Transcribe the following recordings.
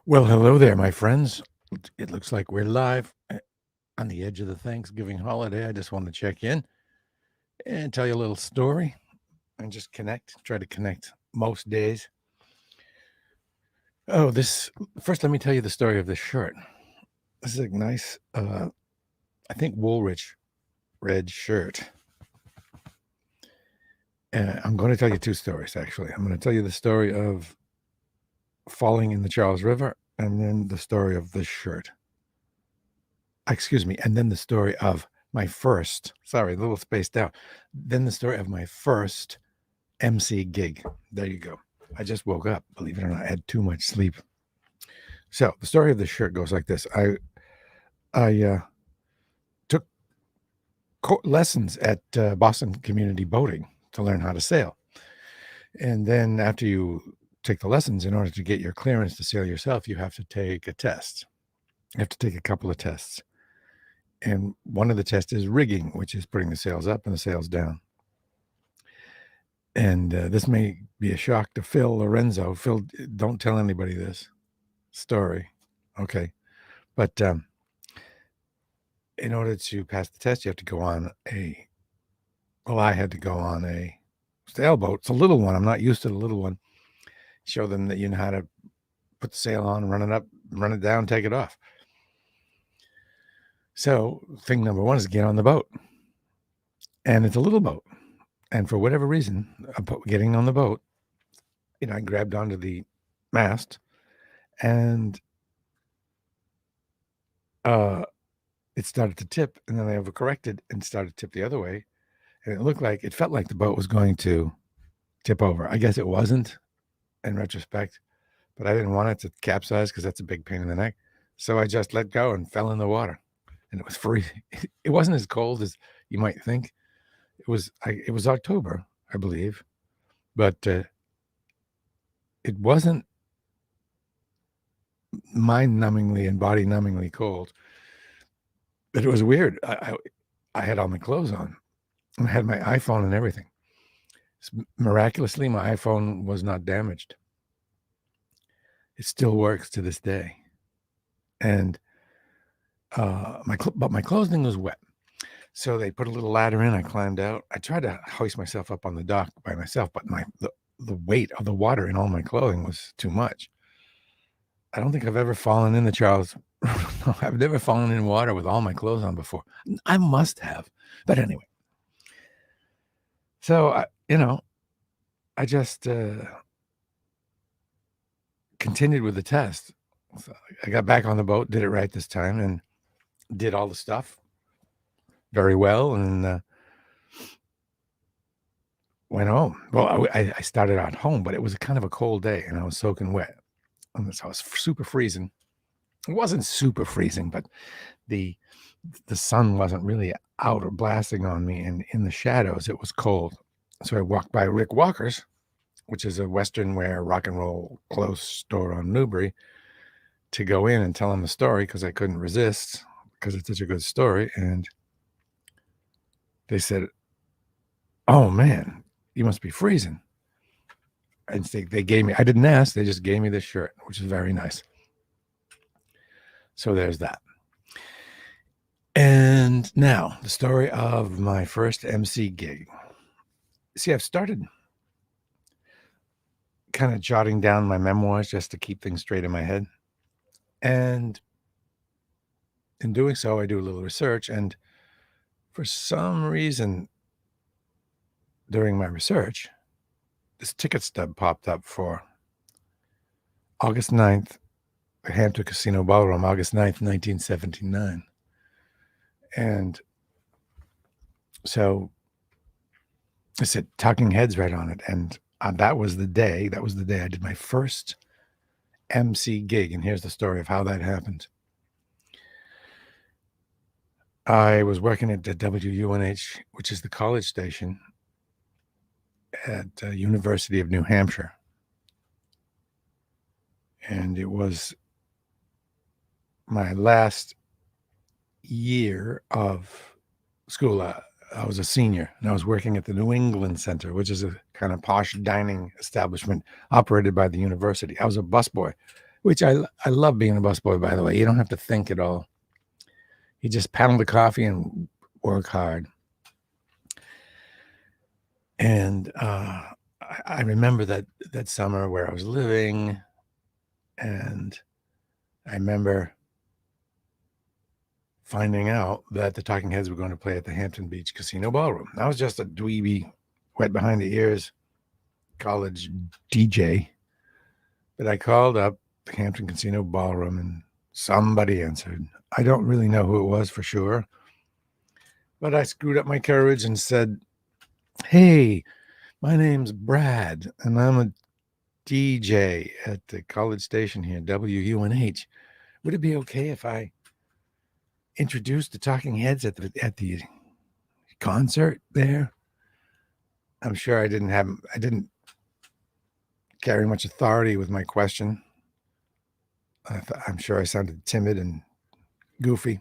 Well, hello there, my friends. It looks like we're live on the edge of the Thanksgiving holiday. I just want to check in and tell you a little story and just try to connect most days. Oh, this first, let me tell you the story of this shirt. This is a nice, I think, Woolrich red shirt. I'm going to tell you two stories, actually. I'm going to tell you the story of falling in the Charles River and then the story of this shirt. Excuse me, and then the story of my first, sorry, a little spaced out. Then the story of my first MC gig. There you go. I just woke up, believe it or not. I had too much sleep. So the story of this shirt goes like this. I took lessons at Boston Community Boating to learn how to sail. And then after you take the lessons, in order to get your clearance to sail yourself, you have to take a test. You have to take a couple of tests. And one of the tests is rigging, which is putting the sails up and the sails down. And this may be a shock to Phil Lorenzo. Phil, don't tell anybody this story. Okay. But in order to pass the test, you have to go on I had to go on a sailboat. It's a little one. I'm not used to the little one. Show them that you know how to put the sail on, run it up, run it down, take it off. So thing number one is get on the boat. And it's a little boat. And for whatever reason, getting on the boat, I grabbed onto the mast and it started to tip, and then I overcorrected and started to tip the other way. And it felt like the boat was going to tip over. I guess it wasn't in retrospect, but I didn't want it to capsize because that's a big pain in the neck. So I just let go and fell in the water, and it was freezing. It wasn't as cold as you might think. It was October, I believe, but it wasn't mind-numbingly and body-numbingly cold. But it was weird. I had all my clothes on. I had my iPhone and everything. Miraculously, my iPhone was not damaged. It still works to this day. And my clothing was wet. So they put a little ladder in. I climbed out. I tried to hoist myself up on the dock by myself, but the weight of the water in all my clothing was too much. I don't think I've ever fallen in the Charles. No, I've never fallen in water with all my clothes on before. I must have. But anyway. So, I just continued with the test. So I got back on the boat, did it right this time, and did all the stuff very well, and went home. Well, I started out home, but it was kind of a cold day, and I was soaking wet. And so I was super freezing. It wasn't super freezing, but the sun wasn't really out or blasting on me, and in the shadows, it was cold. So I walked by Rick Walker's, which is a Western wear rock and roll clothes store on Newbury, to go in and tell him the story because I couldn't resist because it's such a good story. And they said, "Oh man, you must be freezing." And they gave me, I didn't ask, they just gave me this shirt, which is very nice. So there's that. And now the story of my first MC gig. See, I've started kind of jotting down my memoirs just to keep things straight in my head. And in doing so, I do a little research. And for some reason, during my research, this ticket stub popped up for August 9th, the Hampton Casino Ballroom, August 9th, 1979. And so it said Talking Heads right on it. And that was the day I did my first MC gig. And here's the story of how that happened. I was working at the WUNH, which is the college station at University of New Hampshire. And it was my last year of school. I was a senior, and I was working at the New England Center, which is a kind of posh dining establishment operated by the university. I was a busboy which I love being a busboy, by the way. You don't have to think at all. You just paddle the coffee and work hard. And I remember that summer where I was living, and I remember finding out that the Talking Heads were going to play at the Hampton Beach Casino Ballroom. I was just a dweeby, wet behind the ears college DJ, but I called up the Hampton Casino Ballroom and somebody answered. I don't really know who it was for sure, but I screwed up my courage and said, "Hey, my name's Brad, and I'm a DJ at the college station here, WUNH. Would it be okay if I introduced the Talking Heads at the concert there?" I'm sure I didn't carry much authority with my question. I'm sure I sounded timid and goofy.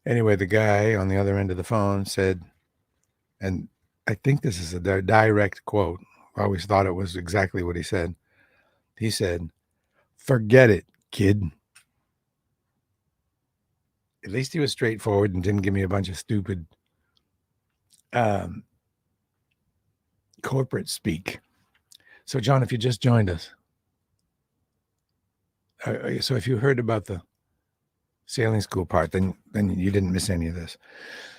Anyway, the guy on the other end of the phone said, and I think this is a direct quote. I always thought it was exactly what he said. He said, "Forget it, kid." At least he was straightforward and didn't give me a bunch of stupid corporate speak. So, John, if you just joined us, so if you heard about the sailing school part, then you didn't miss any of this.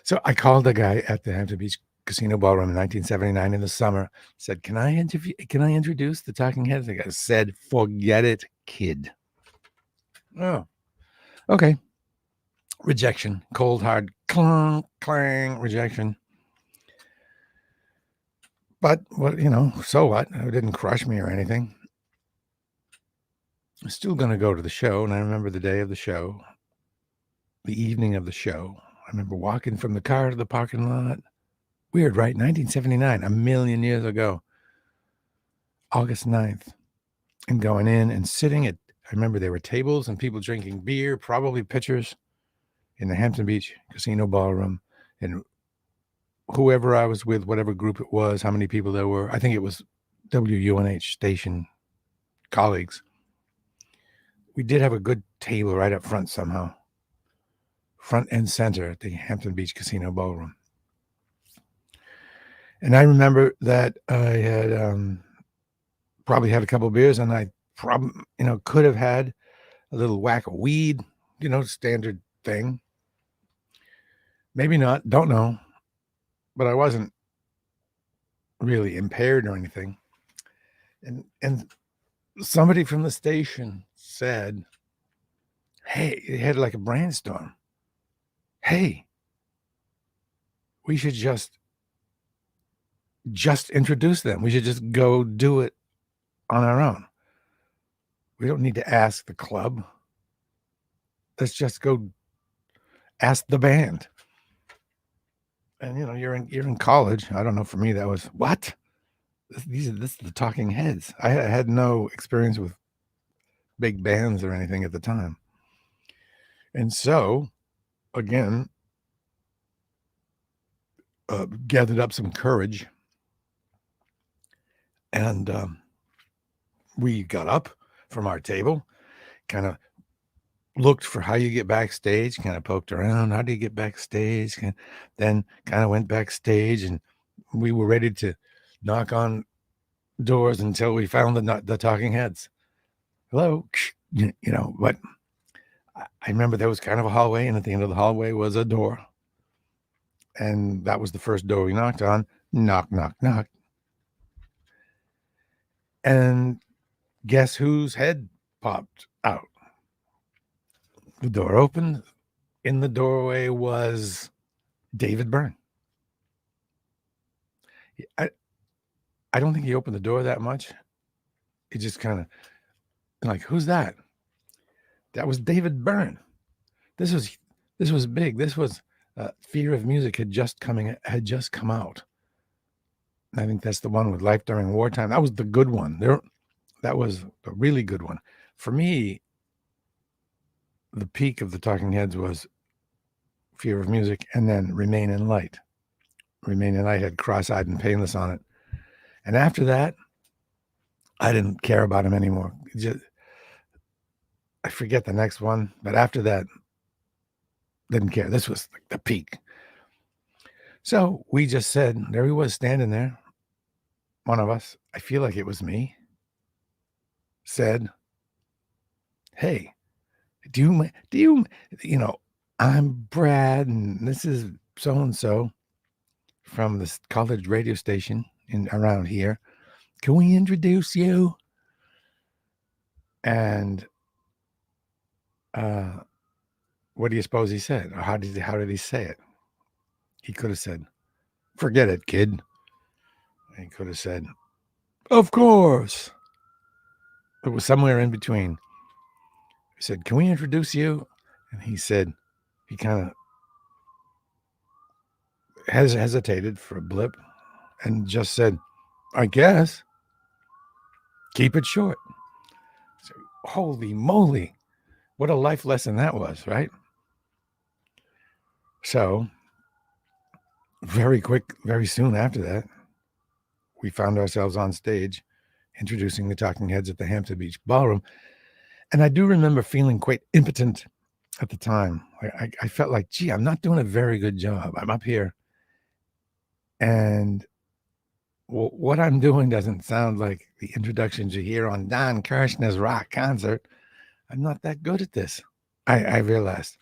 So I called the guy at the Hampton Beach Casino Ballroom in 1979 in the summer, said, Can I introduce the Talking Heads? The guy said, "Forget it, kid." Oh, okay. Rejection. Cold, hard, clang, clang, rejection. But what, so what? It didn't crush me or anything. I'm still going to go to the show. And I remember the day of the show, the evening of the show. I remember walking from the car to the parking lot. Weird, right? 1979, a million years ago, August 9th, and going in and sitting at, I remember there were tables and people drinking beer, probably pitchers, in the Hampton Beach Casino Ballroom. And whoever I was with, whatever group it was, how many people there were, I think it was WUNH station colleagues. We did have a good table right up front somehow, front and center at the Hampton Beach Casino Ballroom. And I remember that I had probably had a couple of beers, and I probably, could have had a little whack of weed, standard thing. Maybe not, don't know. But I wasn't really impaired or anything. And somebody from the station said, "Hey," it had like a brainstorm. "Hey, we should just introduce them. We should just go do it on our own. We don't need to ask the club. Let's just go ask the band." And you're in college. I don't know. For me, that was what? This is the Talking Heads. I had no experience with big bands or anything at the time. And so, again, gathered up some courage, and we got up from our table, kind of looked for how you get backstage, kind of poked around. How do you get backstage? Then kind of went backstage, and we were ready to knock on doors until we found the Talking Heads. Hello, but I remember there was kind of a hallway, and at the end of the hallway was a door. And that was the first door we knocked on. Knock, knock, knock. And guess whose head popped out? The door opened. In the doorway was David Byrne. I don't think he opened the door that much. He just kind of like, "Who's that?" That was David Byrne. This was big. This was Fear of Music had just come out. I think that's the one with Life During Wartime. That was the good one. That was a really good one. For me, the peak of the Talking Heads was Fear of Music, and then Remain in Light. Remain in Light had Cross-Eyed and Painless on it. And after that, I didn't care about him anymore. I forget the next one, but after that, didn't care. This was like the peak. So we just said, there he was standing there. One of us, I feel like it was me, said, "Hey, you know, I'm Brad, and this is so and so from this college radio station in around here. Can we introduce you?" And what do you suppose he said? Or how did he say it? He could have said, "Forget it, kid." He could have said, "Of course." It was somewhere in between. He said, "Can we introduce you?" And he said, he kind of hesitated for a blip and just said, "I guess. Keep it short." So, holy moly. What a life lesson that was, right? So, very soon after that, we found ourselves on stage introducing the Talking Heads at the Hampton Beach Ballroom. And I do remember feeling quite impotent at the time. I felt like, gee, I'm not doing a very good job. I'm up here, and what I'm doing doesn't sound like the introductions you hear on Don Kirshner's rock concert. I'm not that good at this. I realized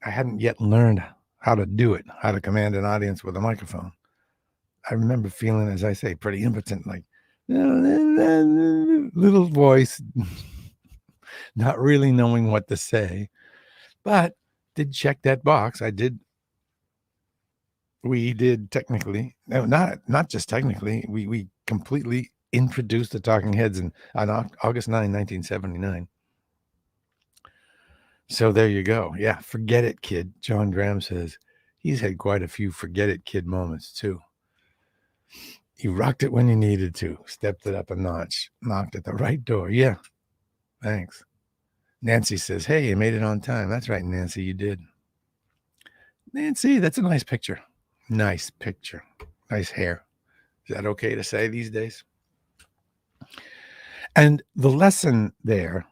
I hadn't yet learned how to do it, how to command an audience with a microphone. I remember feeling, as I say, pretty impotent, like little voice, not really knowing what to say, but did check that box. We did technically, no, not just technically, we completely introduced the Talking Heads on August 9, 1979. So there you go. Yeah, forget it, kid. John Graham says he's had quite a few forget it, kid moments too. You rocked it when you needed to, stepped it up a notch, knocked at the right door. Yeah, thanks. Nancy says, "Hey, you made it on time." That's right, Nancy, you did. Nancy, that's a nice picture. Nice picture. Nice hair. Is that okay to say these days? And the lesson there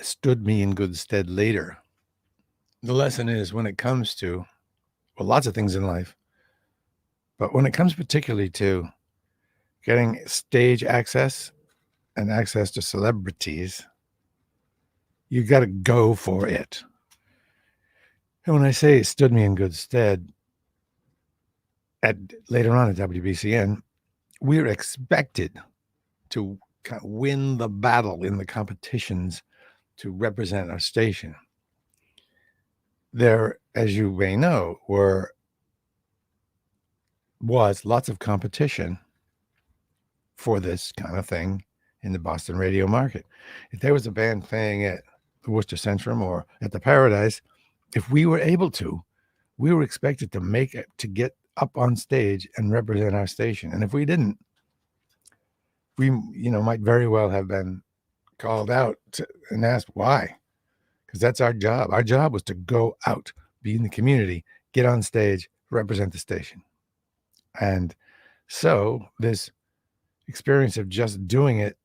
stood me in good stead later. The lesson is when it comes to, well, lots of things in life, but when it comes particularly to getting stage access and access to celebrities, you got to go for it. And when I say it stood me in good stead, later on at WBCN, we're expected to win the battle in the competitions to represent our station. There, as you may know, was lots of competition for this kind of thing in the Boston radio market. If there was a band playing at the Worcester Centrum or at the Paradise, if we were able to, we were expected to make it, to get up on stage and represent our station. And if we didn't, we might very well have been called out and asked why, because that's our job. Our job was to go out, be in the community, get on stage, represent the station. And so this experience of just doing it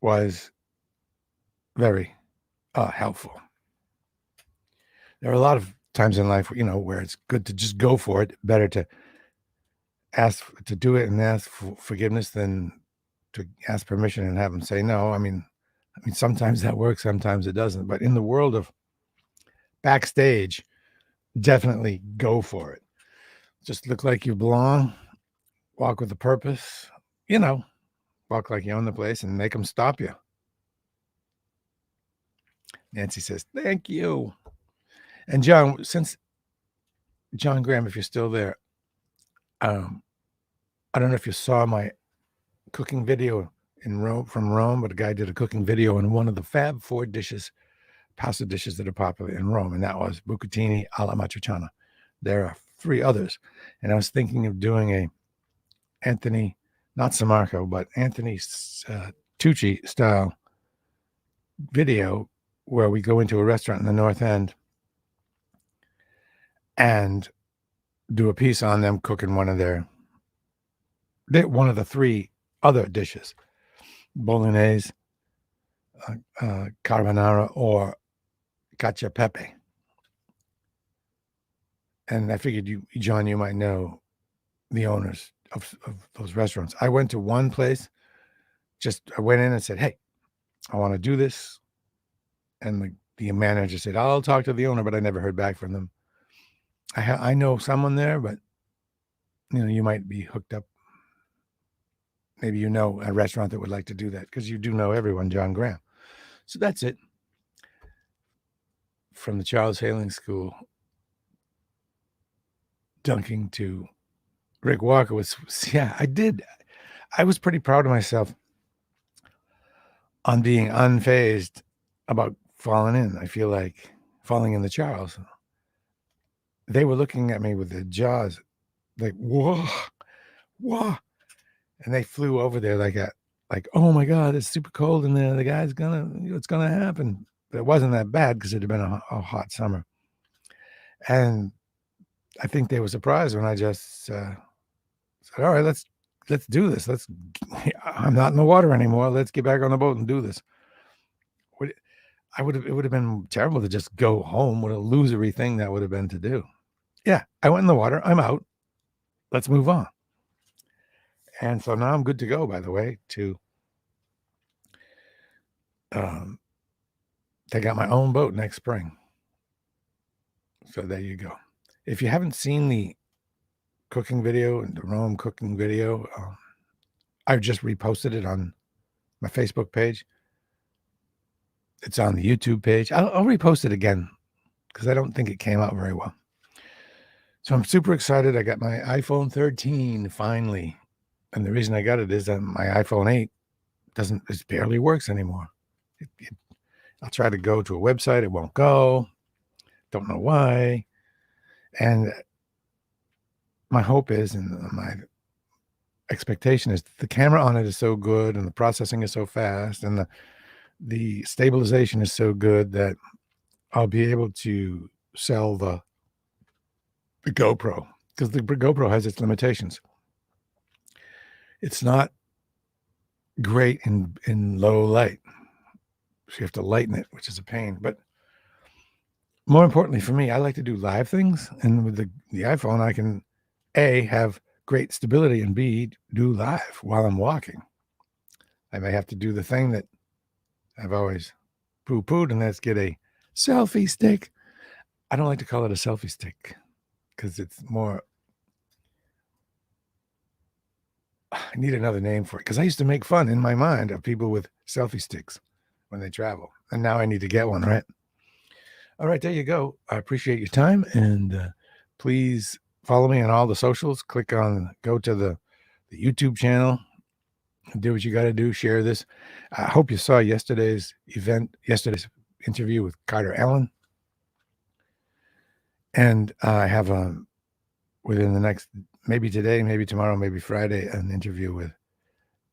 was very helpful. There are a lot of times in life, where it's good to just go for it. Better to ask to do it and ask for forgiveness than to ask permission and have them say no. I mean, sometimes that works, sometimes it doesn't. But in the world of backstage, definitely go for it. Just look like you belong. Walk with a purpose. Walk like you own the place and make them stop you. Nancy says, "Thank you." And John, since John Graham, if you're still there, I don't know if you saw my cooking video from Rome, but a guy did a cooking video on one of the Fab Four dishes, pasta dishes that are popular in Rome, and that was bucatini alla matriciana. There are 3 others, and I was thinking of doing a Anthony, not Samarco, but Anthony Tucci style video where we go into a restaurant in the North End and do a piece on them cooking one of the 3 other dishes: bolognese, carbonara or cacio pepe. And I figured John, you might know the owners of those restaurants. I went to one place, I went in and said, hey, I want to do this. And the manager said, I'll talk to the owner, but I never heard back from them. I know someone there, but you might be hooked up. Maybe you know a restaurant that would like to do that, because you do know everyone, John Graham. So that's it. From the Charles Hailing School, dunking to Rick Walker I did. I was pretty proud of myself on being unfazed about falling in. I feel like falling in the Charles. They were looking at me with their jaws like, whoa, whoa. And they flew over there like, oh my God, it's super cold in there. The guy's it's gonna happen. But it wasn't that bad because it had been a hot summer. And I think they were surprised when I just said, all right, let's do this. I'm not in the water anymore. Let's get back on the boat and do this. It would have been terrible to just go home. What a losery thing that would have been to do. Yeah, I went in the water. I'm out. Let's move on. And so now I'm good to go, by the way, to take out my own boat next spring. So there you go. If you haven't seen the cooking video, the Rome cooking video, I've just reposted it on my Facebook page. It's on the YouTube page. I'll repost it again because I don't think it came out very well. So I'm super excited. I got my iPhone 13 finally. And the reason I got it is that my iPhone 8 it barely works anymore. I'll try to go to a website. It won't go. Don't know why. And my hope is, and my expectation is, the camera on it is so good and the processing is so fast and the stabilization is so good that I'll be able to sell the GoPro, because the GoPro has its limitations. It's not great in low light. So you have to lighten it, which is a pain. But more importantly for me, I like to do live things. And with the iPhone, I can A, have great stability, and B, do live while I'm walking. I may have to do the thing that I've always poo-pooed, and that's get a selfie stick. I don't like to call it a selfie stick because it's more, I need another name for it, because I used to make fun in my mind of people with selfie sticks when they travel. And now I need to get one, right? All right, there you go. I appreciate your time. And please follow me on all the socials. Go to the YouTube channel. Do what you got to do. Share this. I hope you saw yesterday's interview with Carter Allen. And I have within the next, maybe today, maybe tomorrow, maybe Friday, an interview with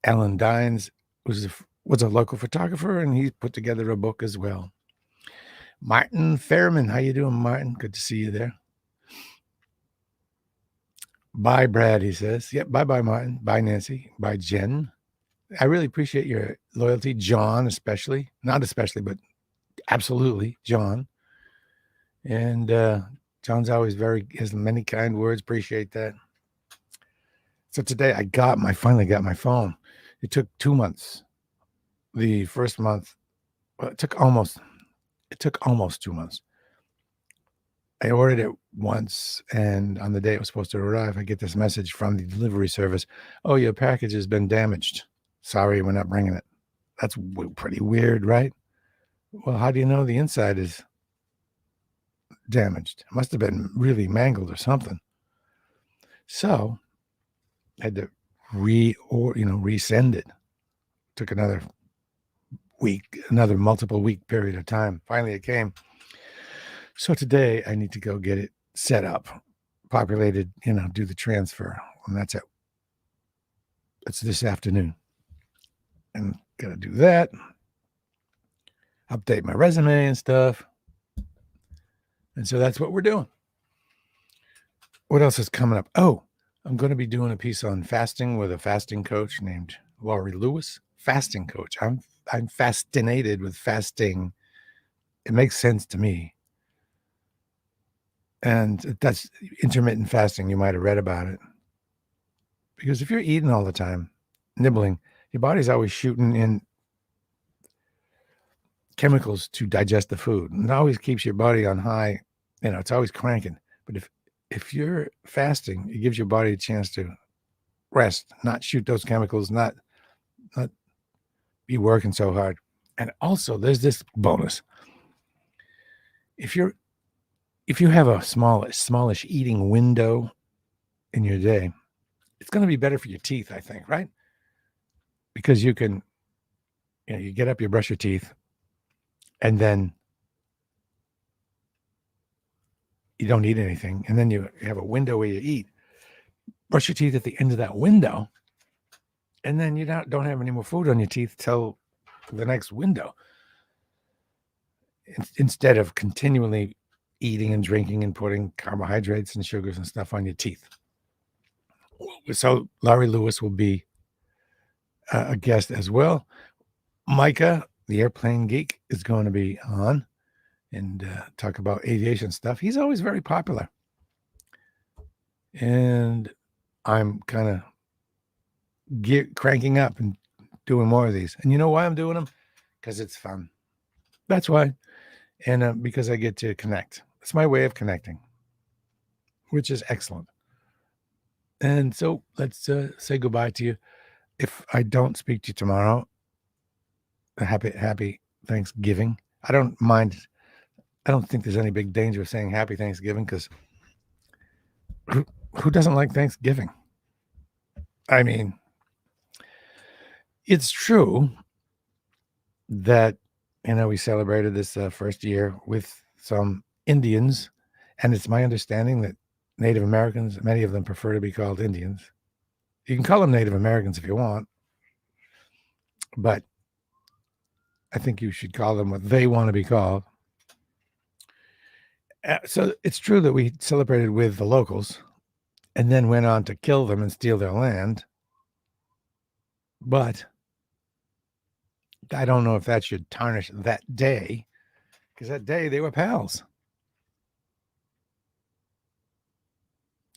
Alan Dines, who was a local photographer, and he put together a book as well. Martin Fairman, how you doing, Martin? Good to see you there. Bye, Brad, he says. Yep, bye-bye, Martin. Bye, Nancy. Bye, Jen. I really appreciate your loyalty. John, especially. Not especially, but absolutely, John. And John's always has many kind words. Appreciate that. So today I finally got my phone. It took 2 months. The first month, it took almost 2 months. I ordered it once, and on the day it was supposed to arrive, I get this message from the delivery service. Oh, your package has been damaged. Sorry, we're not bringing it. That's pretty weird, right? Well, how do you know the inside is damaged? It must have been really mangled or something. So I had to resend it. Took another multiple week period of time. Finally, it came. So today I need to go get it set up, populated, do the transfer. And that's it. It's this afternoon. And got to do that. Update my resume and stuff. And so that's what we're doing. What else is coming up? Oh, I'm going to be doing a piece on fasting with a fasting coach named Laurie Lewis. fasting coach. I'm fascinated with fasting. It makes sense to me. And that's intermittent fasting. You might have read about it. Because if you're eating all the time, nibbling, your body's always shooting in chemicals to digest the food. And it always keeps your body on high, it's always cranking. But if you're fasting, it gives your body a chance to rest, not shoot those chemicals, not be working so hard. And also there's this bonus. If you have a smallish eating window in your day, it's going to be better for your teeth, I think, right? Because you can, you get up, you brush your teeth, and then you don't eat anything. And then you have a window where you eat. Brush your teeth at the end of that window. And then you don't have any more food on your teeth till the next window. Instead of continually eating and drinking and putting carbohydrates and sugars and stuff on your teeth. So Larry Lewis will be a guest as well. Micah, the airplane geek, is going to be on and talk about aviation stuff. He's always very popular. And I'm kind of cranking up and doing more of these. And you know why I'm doing them? Because it's fun. That's why. And because I get to connect. It's my way of connecting, which is excellent. And so let's say goodbye to you. If I don't speak to you tomorrow, happy Thanksgiving. I don't mind. I don't think there's any big danger of saying happy Thanksgiving because who doesn't like Thanksgiving? I mean, it's true that, we celebrated this first year with some Indians, and it's my understanding that Native Americans, many of them prefer to be called Indians. You can call them Native Americans if you want, but I think you should call them what they want to be called. So it's true that we celebrated with the locals and then went on to kill them and steal their land. But I don't know if that should tarnish that day, because that day they were pals.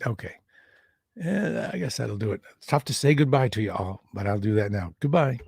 Okay. I guess that'll do it. It's tough to say goodbye to you all, but I'll do that now. Goodbye.